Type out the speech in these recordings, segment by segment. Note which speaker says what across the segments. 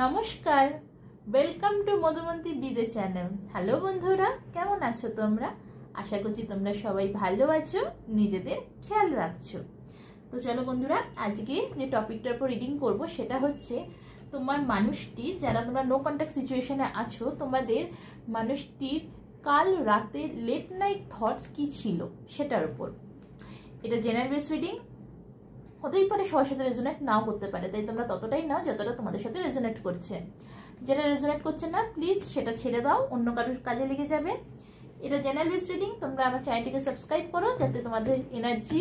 Speaker 1: নমস্কার, welcome to Madhumanti বিদে channel. Hello বন্ধুরা, কেমন আছো তোমরা? আশা করছি তোমরা সবাই ভালো আছো, নিজেদের খেয়াল রাখছো। তো চলো বন্ধুরা, আজকে যে টপিকটার উপর রিডিং করব সেটা হচ্ছে তোমার মানুষটি, যারা তোমরা নো কন্ট্যাক্ট সিচুয়েশনে আছো, তোমাদের মানুষটির কাল রাতে লেট নাইট থটস কি ছিল সেটার উপর। এটা জেনারেল বেস রিডিং, হতেই পারে সবার সাথে রেজোনেট নাও করতে পারে, তাই তোমরা ততটাই নাও যতটা তোমাদের সাথে রেজোনেট করছে। যেটা রেজোনেট করছে না প্লিজ সেটা ছেড়ে দাও, অন্য কারোর কাজে লেগে যাবে। এটা জেনারেল বেস রিডিং, তোমরা আমার চ্যানেলটিকে সাবস্ক্রাইব করো যাতে তোমাদের এনার্জি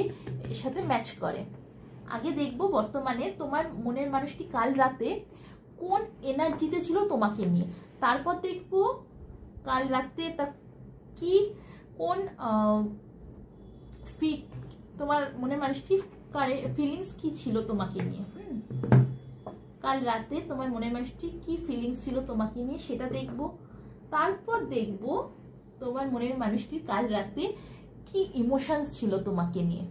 Speaker 1: এর সাথে ম্যাচ করে। আগে দেখবো বর্তমানে তোমার মনের মানুষটি কাল রাতে কোন এনার্জিতে ছিল তোমাকে নিয়ে, তারপর দেখবো কাল রাতে তা কি কোন তোমার মনের মানুষটি ফিলিংস কি ছিল তোমাকে নিয়ে। কাল রাতে তোমার মনের মানুষটি কি ফিলিংস ছিল তোমাকে নিয়ে সেটা দেখবো। তারপর দেখবো তোমার মনের মানুষটি কাল রাতে কি ইমোশনস ছিল তোমাকে নিয়ে।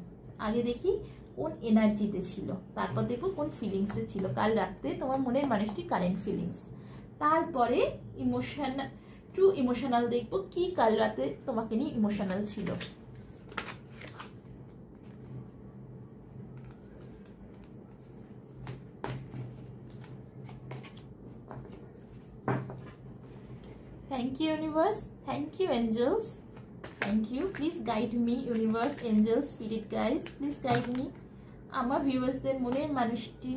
Speaker 1: আগে দেখি কোন এনার্জিতে ছিল, তারপর দেখবো কোন ফিলিংসে ছিল কাল রাতে তোমার মনের মানুষটি কারেন্ট ফিলিংস। তারপরে টু ইমোশনাল দেখবো কি কাল রাতে তোমাকে নিয়ে ইমোশনাল ছিল। Thank you universe, thank you angels, thank you. Please guide me universe, angels, spirit guys, please guide me. আমার ভিউয়ার্সদের মনের মানুষটি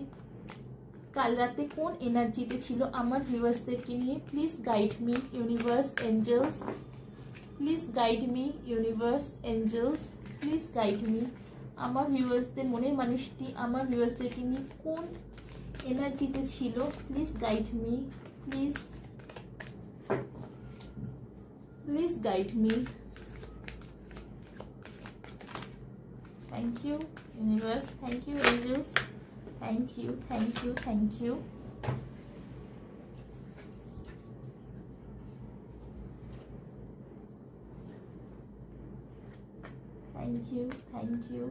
Speaker 1: কাল রাতে কোন এনার্জিতে ছিল আমার ভিউয়ার্সদেরকে নিয়ে। Please guide me universe, angels, please guide me universe, angels, please guide me. আমার ভিউয়ার্সদের মনের মানুষটি আমার ভিউয়ার্সদেরকে নিয়ে কোন এনার্জিতে ছিল, please guide me, please Please guide me. Thank you, universe. Thank you, angels. Thank you, thank you, thank you. Thank you, thank you,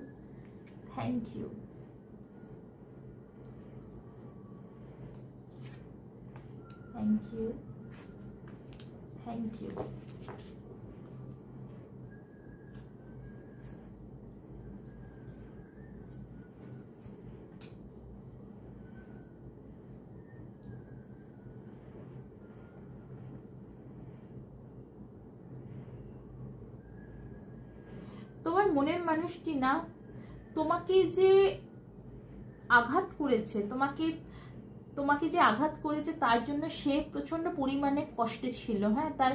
Speaker 1: thank you. Thank you, thank you. তোমার মনের মানুষটি না তোমাকে যে আঘাত করেছে, তোমাকে যে আঘাত করেছে তার জন্য সে প্রচন্ড পরিমাণে কষ্টে ছিল। হ্যাঁ, তার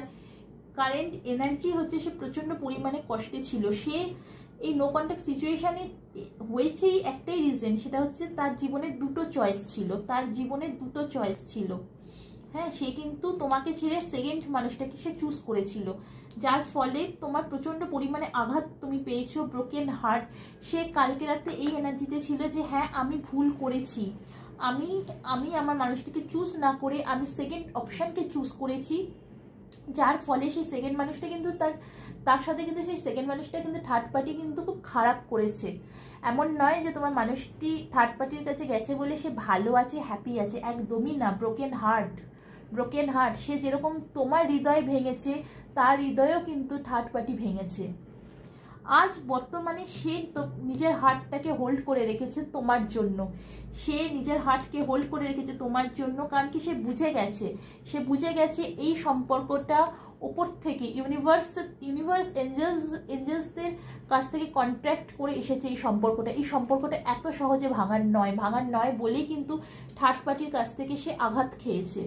Speaker 1: কারেন্ট এনার্জি হচ্ছে সে প্রচন্ড পরিমাণে কষ্টে ছিল। সে এই নো কন্ট্যাক্ট সিচুয়েশনে হয়েছেই একটাই রিজন, সেটা হচ্ছে তার জীবনে দুটো চয়েস ছিল, তার জীবনে দুটো চয়েস ছিল। হ্যাঁ, সে কিন্তু তোমাকে ছেড়ে সেকেন্ড মানুষটাকে সে চুজ করেছিল, যার ফলে তোমার প্রচন্ড পরিমাণে আঘাত তুমি পেয়েছো, ব্রোকেন হার্ট। সে কালকে রাতে এই এনার্জিতে ছিল যে হ্যাঁ আমি ভুল করেছি, আমি আমার মানুষটিকে চুজ না করে আমি সেকেন্ড অপশনকে চুজ করেছি, যার ফলে সেই সেকেন্ড মানুষটা কিন্তু তার সাথে কিন্তু সেই সেকেন্ড মানুষটা কিন্তু থার্ড পার্টি কিন্তু খুব খারাপ করেছে। এমন নয় যে তোমার মানুষটি থার্ড পার্টির কাছে গেছে বলে সে ভালো আছে, হ্যাপি আছে, একদমই না। ব্রোকেন হার্ট সে যেরকম তোমার হৃদয় ভেঙেছে তার হৃদয়ও কিন্তু থার্ড পার্টি ভেঙেছে। আজ বর্তমানে সে নিজের হার্টটাকে হোল্ড করে রেখেছে তোমার জন্য, সে নিজের হার্টকে হোল্ড করে রেখেছে তোমার জন্য, কারণ কি সে বুঝে গেছে এই সম্পর্কটা ওপর থেকে ইউনিভার্স এঞ্জেলসদের কাছ থেকে কন্ট্রাক্ট করে এসেছে। এই সম্পর্কটা এত সহজে ভাঙার নয় বলেই কিন্তু থার্ড পার্টির কাছ থেকে সে আঘাত খেয়েছে।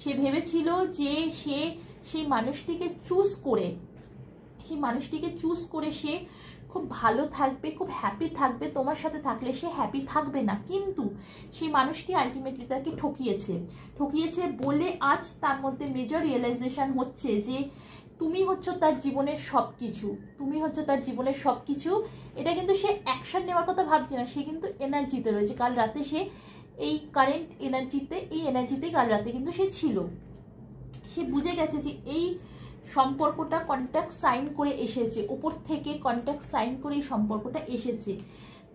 Speaker 1: সে ভেবেছিল যে সে সেই মানুষটিকে চুজ করে সে খুব ভালো থাকবে, খুব হ্যাপি থাকবে, তোমার সাথে থাকলে সে হ্যাপি থাকবে না। কিন্তু সেই মানুষটি আলটিমেটলি তাকে ঠকিয়েছে বলে আজ তার মধ্যে মেজর রিয়েলাইজেশন হচ্ছে যে তুমি হচ্ছে তার জীবনের সবকিছু। এটা কিন্তু সে অ্যাকশন নেওয়ার কথা ভাবছে না, সে কিন্তু এনার্জিতে রয়েছে। কাল রাতে সে এই কারেন্ট এনার্জিতেই কাল রাতে কিন্তু সে ছিল। সে বুঝে গেছে যে এই সম্পর্কটা কন্ট্রাক্ট সাইন করে এসেছে, উপর থেকে কন্ট্রাক্ট সাইন করে এই সম্পর্কটা এসেছে।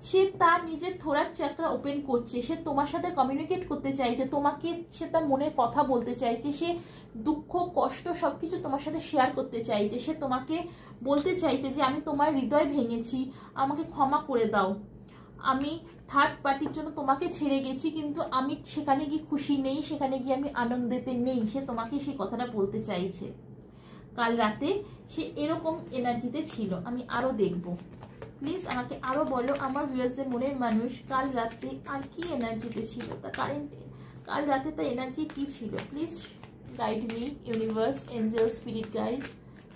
Speaker 1: সে তার নিজের থোরাট চাকরা ওপেন করছে, সে তোমার সাথে কমিউনিকেট করতে চাইছে, তোমাকে সে তার মনের কথা বলতে চাইছে, সে দুঃখ কষ্ট সবকিছু তোমার সাথে শেয়ার করতে চাইছে, সে তোমাকে বলতে চাইছে যে আমি তোমার হৃদয় ভেঙেছি, আমাকে ক্ষমা করে দাও, আমি থার্ড পার্টির জন্য তোমাকে ছেড়ে গেছি, কিন্তু আমি সেখানে গিয়ে খুশি নেই, সেখানে গিয়ে আমি আনন্দেতে নেই। সে তোমাকে সেই কথাটা বলতে চাইছে। কাল রাতে সে এরকম এনার্জিতে ছিল। আমি আরো দেখব, প্লিজ আমাকে আরো বলো আমার ভিউয়ার্সদের মনের মানুষ কাল রাতে আর কি এনার্জিতে ছিল, তা কারেন্ট কাল রাতে তার এনার্জি কি ছিল। Please guide me universe, angel, spirit guides,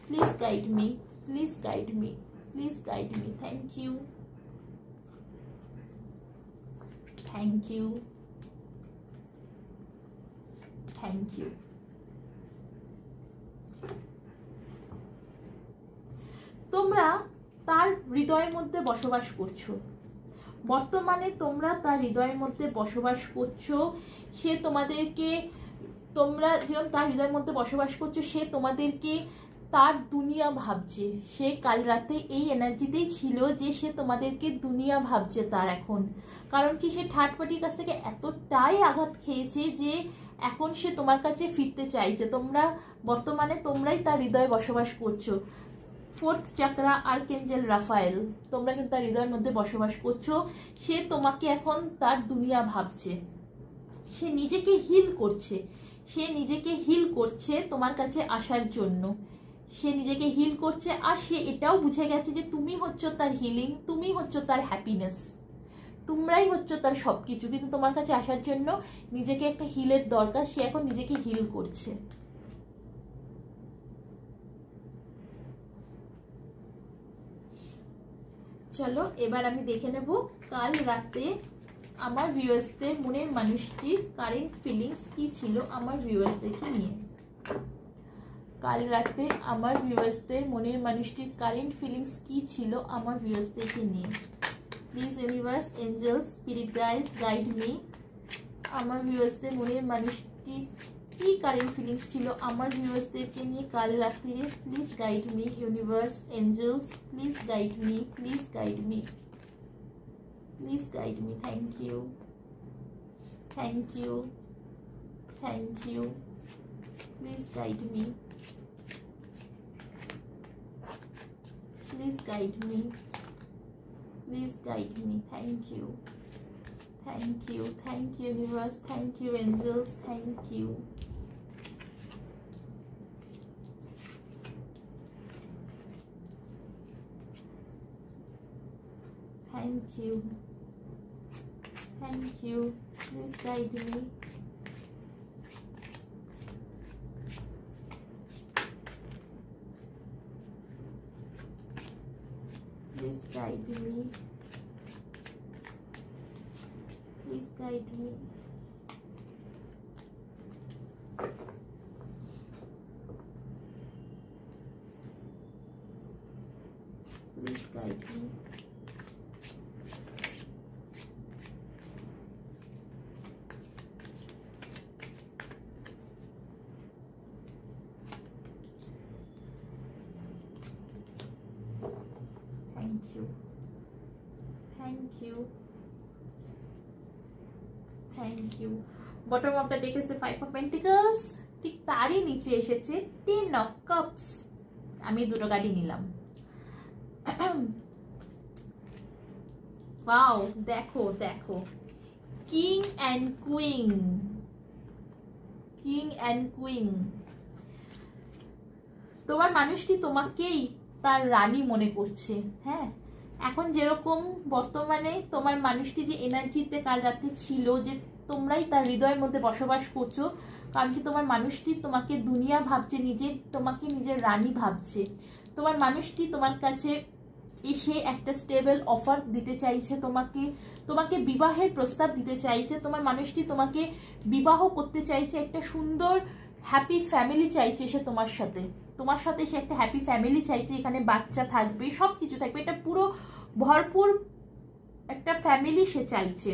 Speaker 1: please guide me, please guide me, please guide me. Thank you, thank you, thank you. তোমরা তার হৃদয়ের মধ্যে বসবাস করছো, বর্তমানে তোমরা তার হৃদয়ের মধ্যে বসবাস করছো। সে তোমাদেরকে, তোমরা যেমন তার হৃদয়ের মধ্যে বসবাস করছো, সে তোমাদেরকে তার দুনিয়া ভাবছে। সে কাল রাতে এই এনার্জিতেই ছিল যে সে তোমাদেরকে দুনিয়া ভাবছে তার এখন। কারণ কি, সে থার্ড পার্টির কাছ থেকে এতটাই আঘাত খেয়েছে যে এখন সে তোমার কাছে ফিরতে চাইছে। তোমরা বর্তমানে তোমরাই তার হৃদয়ে বসবাস করছো। ফোর্থ চাকরা আর্কেঞ্জেল রাফায়েল, তোমরা কিন্তু তার হৃদয়ের মধ্যে বসবাস করছো। সে তোমাকে এখন তার দুনিয়া ভাবছে। সে নিজেকে হিল করছে, সে নিজেকে হিল করছে তোমার কাছে আসার জন্য। সে নিজেকে হিল করছে, আর সে এটাও বুঝে গেছে যে তুমি হচ্ছ তার হিলিং, তুমি হচ্ছ তার হ্যাপিনেস, তোমরাই হচ্ছ তার সবকিছু। কিন্তু তোমার কাছে আসার জন্য নিজেকে একটা হিলের দরকার, সে এখন নিজেকে হিল করছে। চলো এবার আমি দেখে নেব কাল রাতে আমার ভিউয়ার্সদের মনের মানুষটির কারেন্ট ফিলিংস কি ছিল আমার ভিউয়ার্সদেরকে নিয়ে। কাল রাতে আমার ভিউয়ার্সদের মনের মানুষটির কারেন্ট ফিলিংস কি ছিল আমার ভিউয়ার্সদেরকে নিয়ে। Please universe, angels, spirit guides, guide me. আমার ভিউয়ার্সদের মনের মানুষটির কি কারেন্ট ফিলিংস ছিল আমার ভিউয়ার্সদেরকে নিয়ে কাল রাতে। Please guide me universe, angels, please guide me, please guide me, please guide me. Thank you, thank you, thank you. Please guide me, please guide me, please guide me. Thank you, thank you, thank you universe, thank you angels, thank you. Thank you, thank you, please guide me, please guide me, please guide me, please guide me. Thank you, thank you, thank you. Bottom of the deck is the 5 of Pentacles. ঠিক তারই নিচে এসেছে 10 of Cups. আমি দুটো কার্ডই নিলাম। Wow, দেখো দেখো, king and queen, king and queen. তোমার মানুষটি তোমাকেই তার রানী মনে করছে। হ্যাঁ, এখন যেরকম বর্তমানে তোমার মানুষটি যে এনার্জিতে কাল রাতে ছিল, যে তোমরাই তার হৃদয়ের মধ্যে বসবাস করছো, কারণ কি তোমার মানুষটি তোমাকে দুনিয়া ভাবছে, তোমাকে নিজের রানী ভাবছে। তোমার মানুষটি তোমার কাছে এসে একটা স্টেবল অফার দিতে চাইছে, তোমাকে বিবাহের প্রস্তাব দিতে চাইছে। তোমার মানুষটি তোমাকে বিবাহ করতে চাইছে, একটা সুন্দর হ্যাপি ফ্যামিলি চাইছে সে তোমার সাথে সে একটা হ্যাপি ফ্যামিলি চাইছে, এখানে বাচ্চা থাকবে, সব কিছু থাকবে, এটা পুরো ভরপুর একটা ফ্যামিলি সে চাইছে।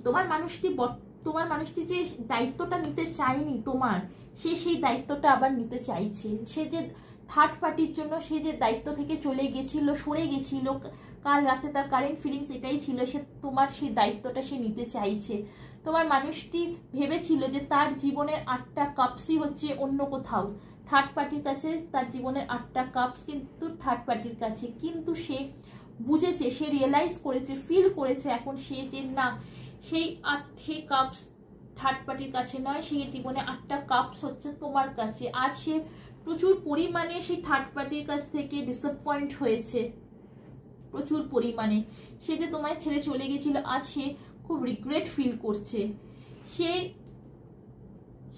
Speaker 1: তোমার মানুষটি যে দায়িত্বটা নিতে চায়নি তোমার, সে সেই দায়িত্বটা আবার নিতে চাইছে। সে যে থার্ড পার্টির জন্য সে যে দায়িত্ব থেকে চলে গেছিল, সরে গেছিল, কাল রাতে তার কারেন্ট ফিলিংস এটাই ছিল, সে তোমার সেই দায়িত্বটা সে নিতে চাইছে। তোমার মানুষটি ভেবেছিল যে তার জীবনের 8টা কাপসই হচ্ছে অন্য কোথাও, থার্ড পার্টির কাছে। তার জীবনের 8টা কাপস কিন্তু থার্ড পার্টির কাছে, কিন্তু সে বুঝেছে, সে রিয়েলাইজ করেছে, ফিল করেছে এখন সে যে না, সেই কাপস থার্ড পার্টির কাছে নয়, সেই জীবনে 8টা কাপস হচ্ছে তোমার কাছে। আজ সে প্রচুর পরিমাণে সেই থার্ড পার্টির কাছ থেকে ডিসঅ্যাপয়েন্ট হয়েছে, প্রচুর পরিমাণে। সে যে তোমায় ছেড়ে চলে গেছিল, আজ সে খুব রিগ্রেট ফিল করছে।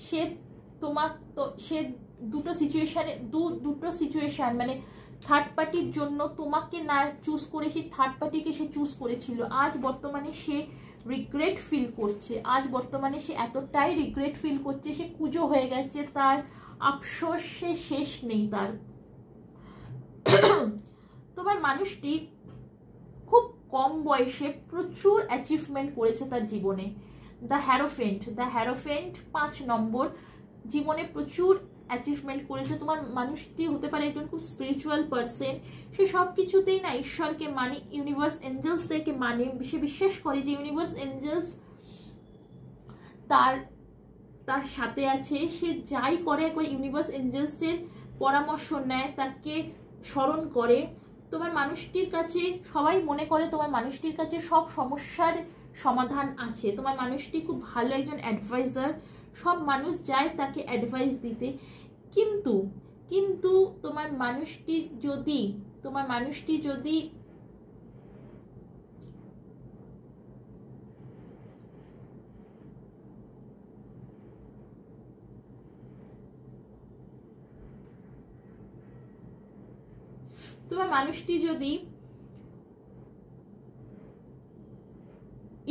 Speaker 1: সে তোমার তো সে দুটো সিচুয়েশন মানে থার্ড পার্টির জন্য তোমাকে না চুজ করে সেই থার্ড পার্টিকে সে চুজ করেছিল। আজ বর্তমানে সে রিগ্রেট ফিল করছে, আজ বর্তমানে সে এতটাই রিগ্রেট ফিল করছে, সে কুজো হয়ে গেছে, তার আফসোস সে শেষ নেই তার। তোমার মানুষটি খুব কম বয়সে প্রচুর অ্যাচিভমেন্ট করেছে তার জীবনে। দ্য হ্যারোফেন্ট 5 নম্বর, জীবনে প্রচুর অ্যাচিভমেন্ট করেছে। তোমার মানুষটি হতে পারে একজন খুব স্পিরিচুয়াল পার্সন, সে সব কিছুতেই না ঈশ্বরকে মানে, ইউনিভার্স এঞ্জেলসদেরকে মানে, সে বিশ্বাস করে যে ইউনিভার্স এঞ্জেলস তার সাথে আছে। সে যাই করে একবার ইউনিভার্স এঞ্জেলসের পরামর্শ নেয়, তাকে স্মরণ করে। তোমার মানুষটির কাছে সবাই মনে করে তোমার মানুষটির কাছে সব সমস্যার সমাধান আছে। তোমার মানুষটি খুব ভালো একজন অ্যাডভাইজার, সব মানুষ যায় তাকে অ্যাডভাইস দিতে। কিন্তু তোমার মানুষটি যদি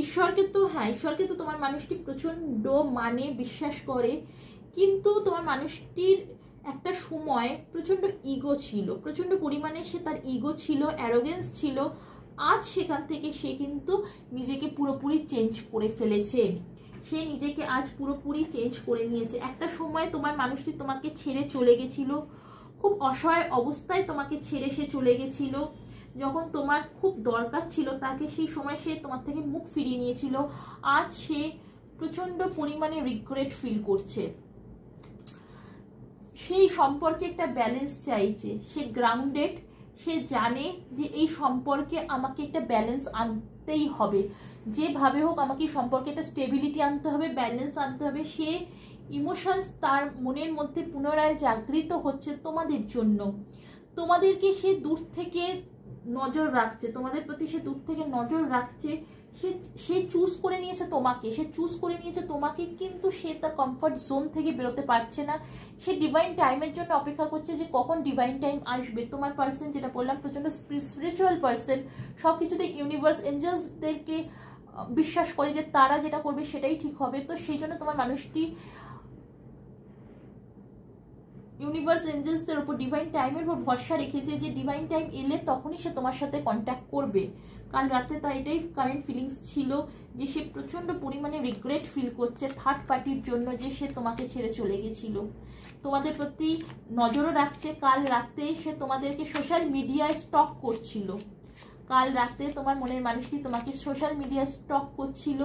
Speaker 1: ঈশ্বরকে তো তোমার মানুষটি প্রচন্ড মানে, বিশ্বাস করে। কিন্তু তোমার মানুষটির একটা সময় প্রচন্ড ইগো ছিল, প্রচন্ড পরিমাণে তার ইগো ছিল, অ্যারোগেন্স ছিল। আজ সেখান থেকে সে কিন্তু নিজেকে পুরোপুরি চেঞ্জ করে ফেলেছে, সে নিজেকে আজ পুরোপুরি চেঞ্জ করে নিয়েছে। একটা সময় তোমার মানুষটি তোমাকে ছেড়ে চলে গেছিল, খুব অসহায় অবস্থায় তোমাকে ছেড়ে সে চলে গেছিল, যখন তোমার খুব দরকার ছিল তাকে, সেই সময় সে তোমার থেকে মুখ ফিরিয়ে নিয়েছিল। আজ সে প্রচন্ড পরিমাণে রিগ্রেট ফিল করছে, সেই সম্পর্কে একটা ব্যালেন্স চাইছে। সে গ্রাউন্ডেড, সে জানে যে এই সম্পর্কে আমাকে একটা ব্যালেন্স আনতেই হবে, যেভাবে হোক আমাকে এই সম্পর্কে একটা স্টেবিলিটি আনতে হবে, ব্যালেন্স আনতে হবে। সে ইমোশনস তার মনের মধ্যে পুনরায় জাগৃত হচ্ছে তোমাদের জন্য। তোমাদেরকে সে দূর থেকে নজর রাখছে, তোমাদের প্রতি সে দূর থেকে নজর রাখছে। সে চুজ করে নিয়েছে তোমাকে, কিন্তু সে তার কমফর্ট জোন থেকে বেরোতে পারছে না। সে ডিভাইন টাইমের জন্য অপেক্ষা করছে যে কখন ডিভাইন টাইম আসবে। তোমার পার্সন, যেটা বললাম, প্রচন্ড স্পিরিচুয়াল পার্সন, সবকিছুতে ইউনিভার্স এঞ্জেলসদেরকে বিশ্বাস করে যে তারা যেটা করবে সেটাই ঠিক হবে। তো সেই জন্য তোমার মানুষটি ইউনিভার্স এঞ্জেলসদের উপর, ডিভাইন টাইমের উপর ভরসা রেখেছে যে ডিভাইন টাইম এলে তখনই সে তোমার সাথে কন্ট্যাক্ট করবে। কাল রাতে তার এটাই কারেন্ট ফিলিংস ছিল যে সে প্রচন্ড পরিমাণে রিগ্রেট ফিল করছে থার্ড পার্টির জন্য, যে সে তোমাকে ছেড়ে চলে গেছিল। তোমাদের প্রতি নজরও রাখছে। কাল রাতে সে তোমাদেরকে সোশ্যাল মিডিয়ায় স্টক করছিল, কাল রাতে তোমার মনের মানুষটি তোমাকে সোশ্যাল মিডিয়ায় স্টক করছিল।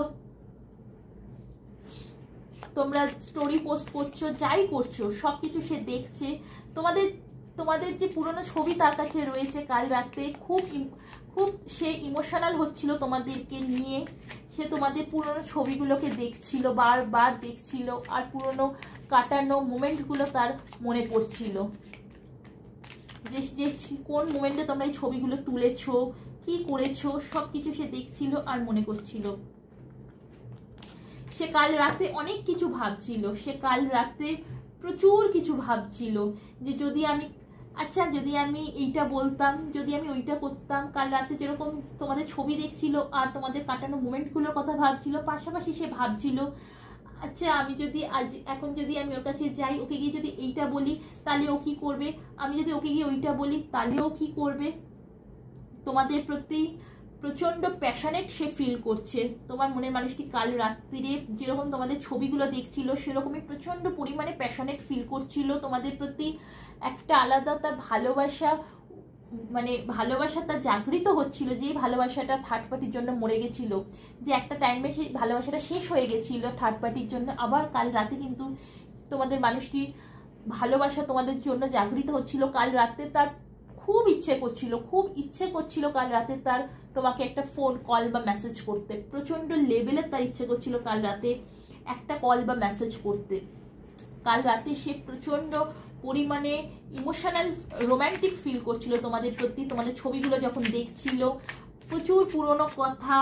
Speaker 1: তোমরা স্টোরি পোস্ট করছো, যাই করছো, সবকিছু সে দেখছে। তোমাদের যে পুরনো ছবি তার কাছে রয়েছে। কাল রাতে খুব সে ইমোশনাল হচ্ছিল তোমাদেরকে নিয়ে। সে তোমাদের পুরনো ছবিগুলোকে দেখছিল, বারবার দেখছিল, আর পুরনো কাটানো মোমেন্টগুলো তার মনে পড়ছিল, যে কোন মোমেন্টে তোমরা এই ছবিগুলো তুলেছো, কি করেছো, সবকিছু সে দেখছিল আর মনে করছিল। সে কাল রাতে অনেক কিছু ভাবছিল, সে কাল রাতে প্রচুর কিছু ভাবছিল যে যদি আমি এইটা বলতাম, যদি আমি ওইটা করতাম। কাল রাতে যেরকম তোমাদের ছবি দেখছিল আর তোমাদের কাটানো মোমেন্টগুলোর কথা ভাবছিল, পাশাপাশি সে ভাবছিল আচ্ছা এখন যদি আমি ওর কাছে যাই, ওকে গিয়ে যদি এইটা বলি তাহলে ও কি করবে, আমি যদি ওকে গিয়ে ওইটা বলি তাহলে ও কি করবে। তোমাদের প্রতি প্রচন্ড প্যাশনেট সে ফিল করছে। তোমার মনের মানুষটি কাল রাত্রিরে যেরকম তোমাদের ছবিগুলো দেখছিল সেরকমই প্রচন্ড পরিমাণে প্যাশনেট ফিল করছিল তোমাদের প্রতি। একটা আলাদা তার ভালোবাসা মানে ভালোবাসা তার জাগৃত হচ্ছিল, যে ভালোবাসাটা থার্ড পার্টির জন্য মরে গেছিল, যে একটা টাইমে সেই ভালোবাসাটা শেষ হয়ে গেছিল থার্ড পার্টির জন্য, আবার কাল রাতে কিন্তু তোমাদের মানুষটি ভালোবাসা তোমাদের জন্য জাগৃত হচ্ছিল। কাল রাতে তার খুব ইচ্ছে করছিল কাল রাতে তার তোমাকে একটা ফোন কল বা মেসেজ করতে, প্রচন্ড লেভেলের তার ইচ্ছে করছিল কাল রাতে একটা কল বা মেসেজ করতে। কাল রাতে সে প্রচন্ড পরিমাণে ইমোশনাল রোম্যান্টিক ফিল করছিল তোমাদের প্রতি। তোমাদের ছবিগুলো যখন দেখছিল, প্রচুর পুরনো কথা,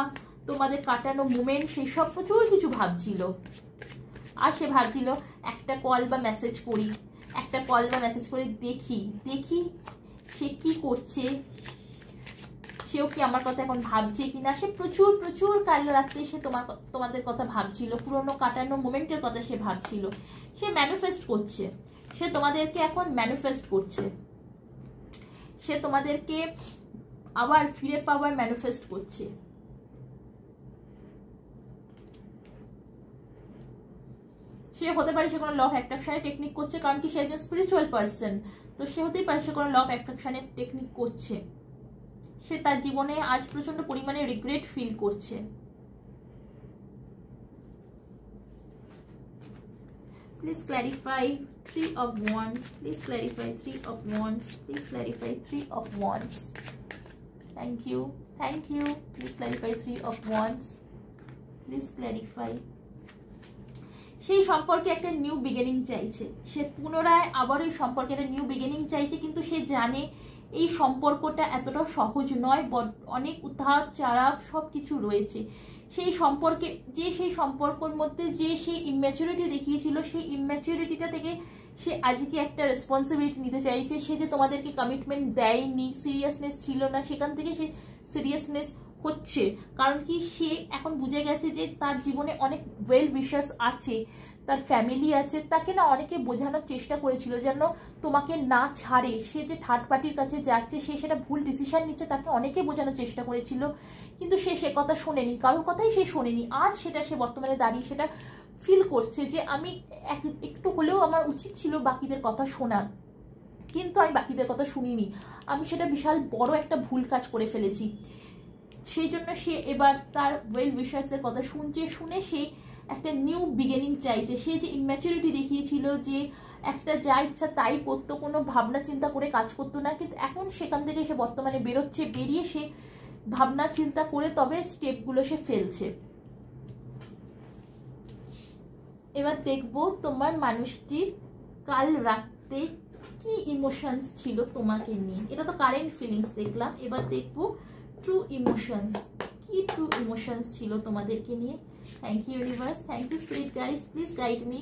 Speaker 1: তোমাদের কাটানো মোমেন্ট, সেসব প্রচুর কিছু ভাবছিল। আর সে ভাবছিল একটা কল বা মেসেজ করি, দেখি সে কি করছে, সেও কি আমার কথা এখন ভাবছে কিনা। সে প্রচুর কাল রাতে সে তোমাদের কথা ভাবছিল, পুরনো কাটানো মোমেন্টের কথা সে ভাবছিল। সে ম্যানিফেস্ট করছে, সে তোমাদেরকে এখন ম্যানিফেস্ট করছে, সে তোমাদেরকে আবার ফিরে পাওয়ার ম্যানিফেস্ট করছে। সে হতে পারে সে কোনো ল অফ অ্যাট্রাকশনের টেকনিক করছে, কারণ কি সে একজন স্পিরিচুয়াল পার্সন, তো সে হতেই পারে সে কোনো ল অফ অ্যাট্রাকশনের টেকনিক করছে। সে তার জীবনে আজ প্রচন্ড পরিমাণে রিগ্রেট ফিল করছে। Please clarify 3 of Wands. Please clarify 3 of Wands. Please clarify 3 of Wands. Thank you. Please clarify 3 of Wands. Please clarify. সেই সম্পর্কে একটা নিউ বিগিনিং চাইছে, সে পুনরায় আবার ওই সম্পর্কে একটা নিউ বিগিনিং চাইছে, কিন্তু সে জানে এই সম্পর্কটা এতটা সহজ নয়, অনেক উত্তাপ চাড়াপ সব কিছু রয়েছে। সেই সম্পর্কের মধ্যে যে সেই ইম্যাচুরিটি দেখিয়েছিল, সেই ইম্যাচুরিটিটা থেকে সে আজকে একটা রেসপন্সিবিলিটি নিতে চাইছে। সে যে তোমাদেরকে কমিটমেন্ট দেয়নি, সিরিয়াসনেস ছিল না, সেখান থেকে সে সিরিয়াসনেস হচ্ছে। কারণ কি সে এখন বুঝে গেছে যে তার জীবনে অনেক ওয়েল উইশার্স আছে, তার ফ্যামিলি আছে, তাকে না অনেকে বোঝানোর চেষ্টা করেছিল যেন তোমাকে না ছাড়ে। সে যে থার্ড পার্টির কাছে যাচ্ছে, সে সেটা ভুল ডিসিশন নিচ্ছে, তাকে অনেকে বোঝানোর চেষ্টা করেছিল, কিন্তু সে কথা শোনেনি, কারোর কথাই সে শোনেনি। আজ সেটা সে বর্তমানে দাঁড়িয়ে সেটা ফিল করছে যে আমি একটু হলেও আমার উচিত ছিল বাকিদের কথা শোনার, কিন্তু আমি বাকিদের কথা শুনিনি, আমি সেটা বিশাল বড় একটা ভুল কাজ করে ফেলেছি। সেই জন্য সে এবার তার ওয়েল উইশার্সদের কথা শুনে সে একটা নিউ বিগিনিং চাইছে। সে যে ইম্যাচুরিটি দেখিয়েছিল, যে একটা যা ইচ্ছা তাই করতো, কোনো ভাবনা চিন্তা করে কাজ করতো না, কিন্তু এখন সেখান থেকে সে বর্তমানে বেরোচ্ছে, বেরিয়ে সে ভাবনা চিন্তা করে তবে স্টেপগুলো সে ফেলছে। এবার দেখবো তোমার মানুষটির কাল রাতে কি ইমোশনস ছিল তোমাকে নিয়ে। এটা তো কারেন্ট ফিলিংস দেখলাম, এবার দেখবো ট্রু ইমোশনস, কি ট্রু ইমোশনস ছিল তোমাদেরকে নিয়ে। Thank you universe, thank you spirit guides, please guide me.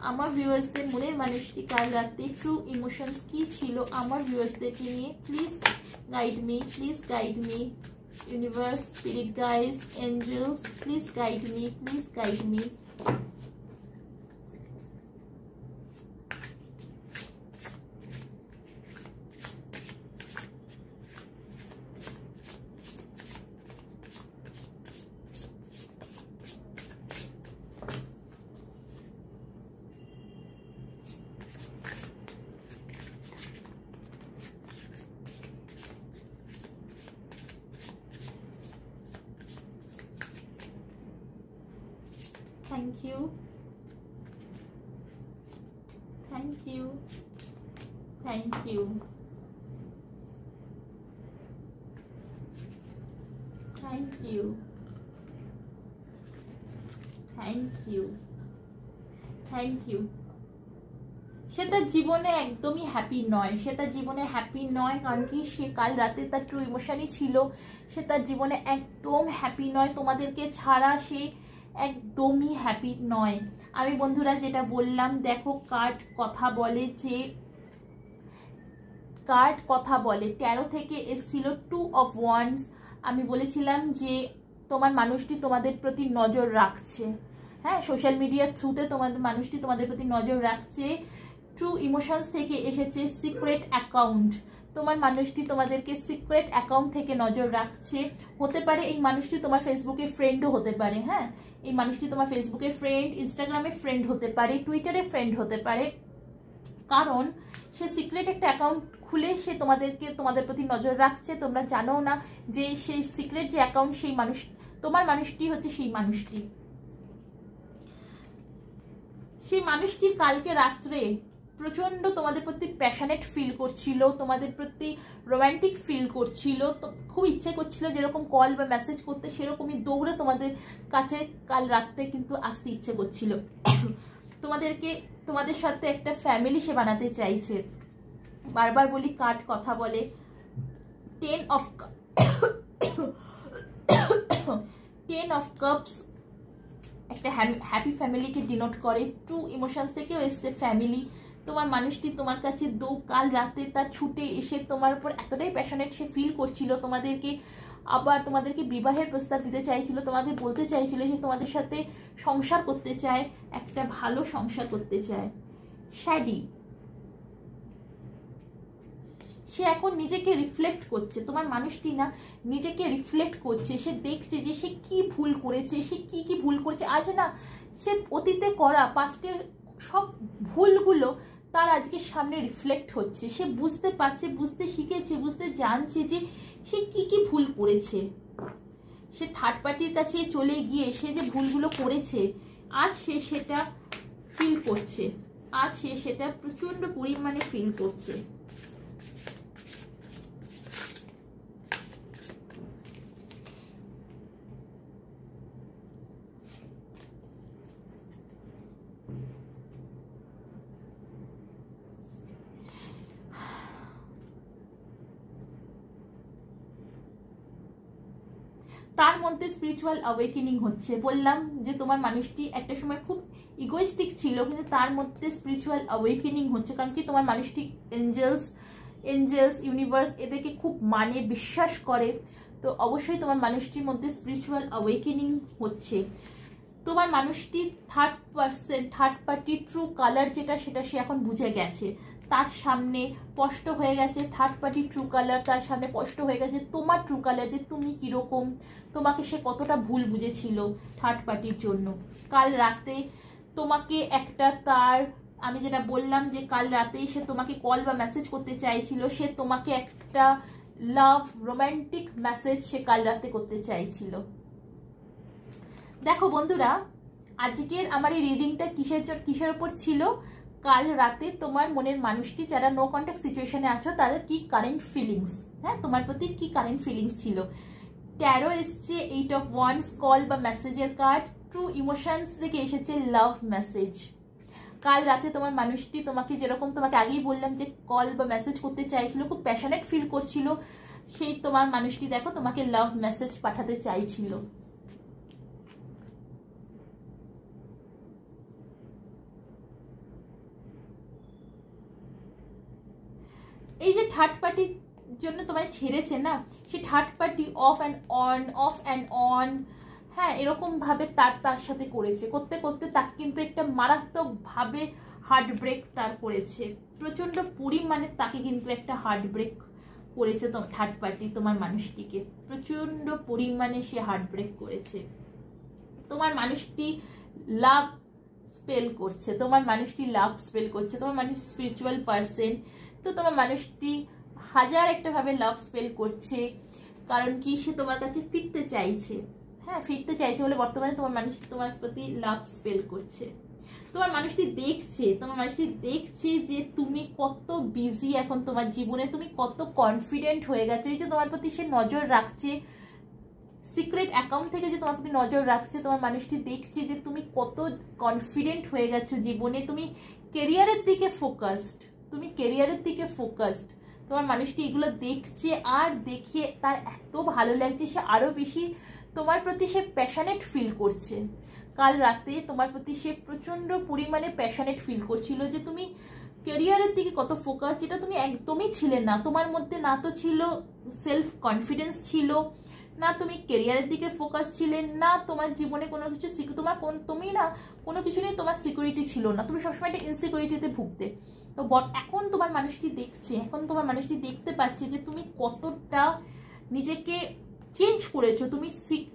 Speaker 1: আমার ভিউয়ার্সদের মনের মানুষটি কাল রাতে ট্রু ইমোশনস কি ছিল আমার ভিউয়ার্সদেরকে নিয়ে, please guide me universe, spirit guides, angels, please guide me. Thank you. সে তার জীবনে একদমই হ্যাপি নয়, কারণ কি সে কাল রাতে তার ট্রু ইমোশনই ছিল, সে তার জীবনে একদম হ্যাপি নয়, তোমাদেরকে ছাড়া সে একদমই হ্যাপি নয়। আমি বন্ধুরা যেটা বললাম, দেখো কার্ড কথা বলে 13 থেকে এসেছিল 2 of Wands। আমি বলেছিলাম যে তোমার মানুষটি তোমাদের প্রতি নজর রাখছে, হ্যাঁ, সোশ্যাল মিডিয়ার থ্রুতে তোমাদের মানুষটি তোমাদের প্রতি নজর রাখছে। ট্রু ইমোশনস থেকে এসেছে সিক্রেট অ্যাকাউন্ট, তোমার মানুষটি তোমাদেরকে সিক্রেট অ্যাকাউন্ট থেকে নজর রাখছে। হতে পারে এই মানুষটি তোমার ফেসবুকে ফ্রেন্ডও হতে পারে, হ্যাঁ, এই মানুষটি তোমার ফেসবুকে ফ্রেন্ড, ইনস্টাগ্রামে ফ্রেন্ড হতে পারে, টুইটারে ফ্রেন্ড হতে পারে, কারণ সে সিক্রেট একটা অ্যাকাউন্ট খুলে সে তোমাদের প্রতি নজর রাখছে, তোমরা জানো না যে সেই সিক্রেট যে অ্যাকাউন্ট, সেই মানুষ, তোমার মানুষটি হচ্ছে সেই মানুষটি। সেই মানুষটি কালকে রাত্রে প্রচন্ড তোমাদের প্রতি প্যাশনেট ফিল করছিল, তোমাদের প্রতি রোম্যান্টিক ফিল করছিল, তো খুব ইচ্ছে করছিল যেরকম কল বা মেসেজ করতে, সেরকমই দৌড়ে তোমাদের কাছে কাল রাত্রে কিন্তু আসতে ইচ্ছে করছিল। তোমাদের সাথে একটা ফ্যামিলি সে বানাতে চাইছে। বারবার বলি কার্ড কথা বলে, 10 অফ কাপস একটা হ্যাপি ফ্যামিলিকে ডিনোট করে। ট্রু ইমোশনস থেকেও এসছে ফ্যামিলি। তোমার মানুষটি তোমার কাছে কাল রাতে তার ছুটে এসে তোমার উপর এতটাই প্যাশনেট সে ফিল করছিল, তোমাদেরকে বিবাহের প্রস্তাব দিতে চাইছিল, তোমাদের বলতে চাইছিল সে তোমাদের সাথে সংসার করতে চায়, একটা ভালো সংসার করতে চায়। শ্যাডি, সে এখন নিজেকে রিফ্লেক্ট করছে, তোমার মানুষটি না নিজেকে রিফ্লেক্ট করছে, সে দেখছে যে সে কি ভুল করেছে, সে কি ভুল করেছে। আজ না সে অতীতে করা পাস্টের সব ভুলগুলো তার আজকে সামনে রিফ্লেক্ট হচ্ছে, সে বুঝতে পারছে, বুঝতে শিখেছে, বুঝতে জানছে যে সে কি ভুল করেছে। সে থার্ড পার্টির কাছে চলে গিয়ে সে যে ভুলগুলো করেছে আজ সে সেটা ফিল করছে, আজ সে সেটা প্রচন্ড পরিমাণে ফিল করছে। তার মধ্যে স্পিরিচুয়াল অ্যাওয়েকেনিং হচ্ছে। বললাম যে তোমার মানুষটি একটা সময় খুব ইগোইস্টিক ছিল, কিন্তু তার মধ্যে স্পিরিচুয়াল অ্যাওয়েকেনিং হচ্ছে। কারণ কি তোমার মানুষটি এঞ্জেলস ইউনিভার্স এদেরকে খুব মানে, বিশ্বাস করে। তো অবশ্যই তোমার মানুষটির মধ্যে স্পিরিচুয়াল অ্যাওয়েকেনিং হচ্ছে। তোমার মানুষটি থার্ড পার্টি ট্রু কালার যেটা, সেটা সে এখন বুঝে গেছে, তার সামনে স্পষ্ট হয়ে গেছে। থার্ড পার্টি ট্রু কালার তার সামনে স্পষ্ট হয়ে গেছে, তোমার ট্রু কালার যে তুমি কিরকম, তোমাকে সে কতটা ভুল বুঝেছিল থার্ড পার্টির জন্য। কাল রাতে তোমাকে আমি যেটা বললাম যে কাল রাতেই সে তোমাকে কল বা মেসেজ করতে চাইছিল, সে তোমাকে একটা লাভ রোম্যান্টিক মেসেজ সে কাল রাতে করতে চাইছিল। দেখো বন্ধুরা, আজকের আমার এই রিডিংটা কিসের উপর ছিল? কাল রাতে তোমার মনের মানুষটি যারা নো কন্ট্যাক্ট সিচুয়েশনে আছো তাদের কি কারেন্ট ফিলিংস, হ্যাঁ তোমার প্রতি কি কারেন্ট ফিলিংস ছিল। ট্যারো এসছে 8 অফ ওয়ান্স, কল বা মেসেজের কার্ড। ট্রু ইমোশনস থেকে এসেছে লাভ মেসেজ। কাল রাতে তোমার মানুষটি তোমাকে যেরকম, তোমাকে আগেই বললাম যে কল বা মেসেজ করতে চাইছিল, খুব প্যাশনেট ফিল করছিল, সেই তোমার মানুষটি দেখো তোমাকে লাভ মেসেজ পাঠাতে চাইছিল। এই যে থার্ড পার্টির জন্য তোমায় ছেড়েছে না, সেই third party of and on, হ্যাঁ এরকম ভাবে তার সাথে করেছে, করতে করতে তাকে কিন্তু একটা মারাত্মক ভাবে হার্ট ব্রেক তার করেছে, প্রচন্ড পরিমাণে তাকে কিন্তু একটা হার্ট ব্রেক করেছে থার্ড পার্টি তোমার মানুষটিকে, প্রচন্ড পরিমাণে সে হার্ট ব্রেক করেছে। তোমার মানুষটি লাভ স্পেল করছে, তোমার মানুষটি স্পিরিচুয়াল পার্সন। তো তোমার মানুষটি হাজার একটা ভাবে লাভ স্পেল করছে, কারণ কি সে তোমার কাছে ফিরতে চাইছে, হ্যাঁ ফিরতে চাইছে বলে বর্তমানে তোমার মানুষটি তোমার প্রতি লাভ স্পেল করছে। তোমার মানুষটি দেখছে যে তুমি কত বিজি এখন তোমার জীবনে, তুমি কত কনফিডেন্ট হয়ে গেছো। এই যে তোমার প্রতি সে নজর রাখছে, সিক্রেট অ্যাকাউন্ট থেকে যে তোমার প্রতি নজর রাখছে, তোমার মানুষটি দেখছে যে তুমি কত কনফিডেন্ট হয়ে গেছো জীবনে, তুমি কেরিয়ারের দিকে ফোকাসড, তোমার মানুষটি এগুলো দেখছে, আর দেখে তার এত ভালো লাগছে, সে আরো বেশি তোমার প্রতি সে প্যাশনেট ফিল করছে। কাল রাতে তোমার প্রতি সে প্রচন্ড পরিমাণে প্যাশনেট ফিল করছিল যে তুমি ক্যারিয়ারের দিকে কত ফোকাস, যেটা তুমি একদমই ছিলে না। তোমার মধ্যে না তো ছিল সেলফ কনফিডেন্স ছিল, না তুমি ক্যারিয়ারের দিকে ফোকাস ছিলে, না তোমার জীবনে কোনো কিছু তুমি না কোনো কিছু নিয়ে তোমার সিকিউরিটি ছিল না, তুমি সবসময় একটা ইনসিকিউরিটিতে ভুগতে। তো এখন তোমার মানুষটি দেখতে পাচ্ছে যে তুমি কতটা নিজেকে চেঞ্জ করেছো,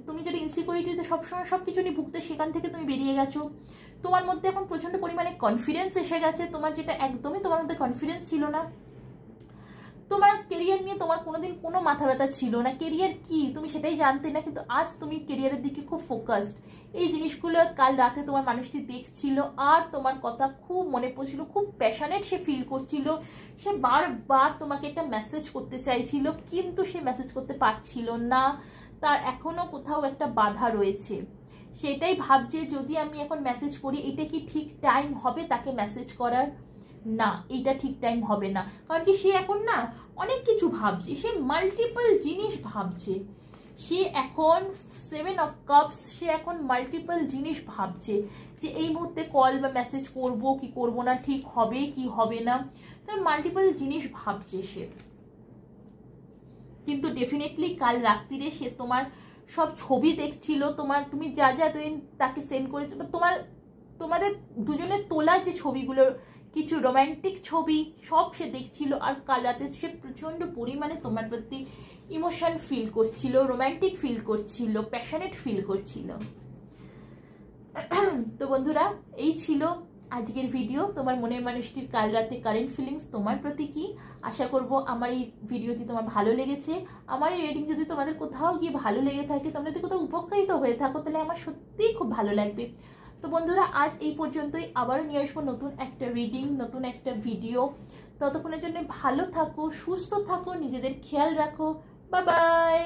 Speaker 1: তুমি যেটা ইনসিকিউরিটিতে সবসময় সবকিছু নিয়ে ভুগতে, সেখান থেকে তুমি বেরিয়ে গেছো। তোমার মধ্যে এখন প্রচন্ড পরিমাণে কনফিডেন্স এসে গেছে, তোমার যেটা একদমই তোমার মধ্যে কনফিডেন্স ছিল না। তোমার কেরিয়ার নিয়ে তোমার কোনোদিন কোনো মাথা ব্যথা ছিল না, কেরিয়ার কি তুমি সেটাই জানতে না, কিন্তু আজ তুমি কেরিয়ারের দিকে খুব ফোকাসড। এই জিনিসগুলো কাল রাতে তোমার মানুষটি দেখছিল আর তোমার কথা খুব মনে পড়ছিল, খুব প্যাশনেট সে ফিল করছিল, সে বারবার তোমাকে একটা মেসেজ করতে চাইছিল কিন্তু সে মেসেজ করতে পারছিল না, তার এখনো কোথাও একটা বাধা রয়েছে। সেটাই ভাবছে যদি আমি এখন মেসেজ করি এটা কি ঠিক টাইম হবে তাকে মেসেজ করার, না এইটা ঠিক টাইম হবে না। কারণ কি সে এখন না অনেক কিছু ভাবছে, সে মাল্টিপল জিনিস ভাবছে, সে এখন 7 অফ কাপস, সে এখন মাল্টিপল জিনিস ভাবছে যে এই মুহূর্তে কল বা মেসেজ করব কি করব না, ঠিক হবে কি হবে না, তার মাল্টিপল জিনিস ভাবছে সে। কিন্তু ডেফিনেটলি কাল রাত্রিরে সে তোমার সব ছবি দেখছিল, তুমি যা যা তুমি তাকে সেন্ড করেছো, তোমাদের দুজনের তোলা যে ছবিগুলো, কিছু রোম্যান্টিক ছবি সব সে দেখছিল। আর কাল রাতে সে প্রচন্ড পরিমাণে তোমার প্রতি ইমোশন ফিল করছিল, রোম্যান্টিক ফিল করছিল, প্যাশনেট ফিল করছিল। তো বন্ধুরা, এই ছিল আজকের ভিডিও। তোমার মনের মানুষটির কাল রাতে কারেন্ট ফিলিংস তোমার প্রতি কি। আশা করব আমার এই ভিডিওটি তোমার ভালো লেগেছে। আমার এই রিডিং যদি তোমাদের কোথাও গিয়ে ভালো লেগে থাকে, তোমরা যদি কোথাও উপকৃত হয়ে থাকো, তাহলে আমার সত্যিই খুব ভালো লাগবে। তো বন্ধুরা, আজ এই পর্যন্তই, আবারও নিয়ে আসবো নতুন একটা রিডিং, নতুন একটা ভিডিও। ততক্ষণের জন্য ভালো থাকো, সুস্থ থাকো, নিজেদের খেয়াল রাখো। Bye bye.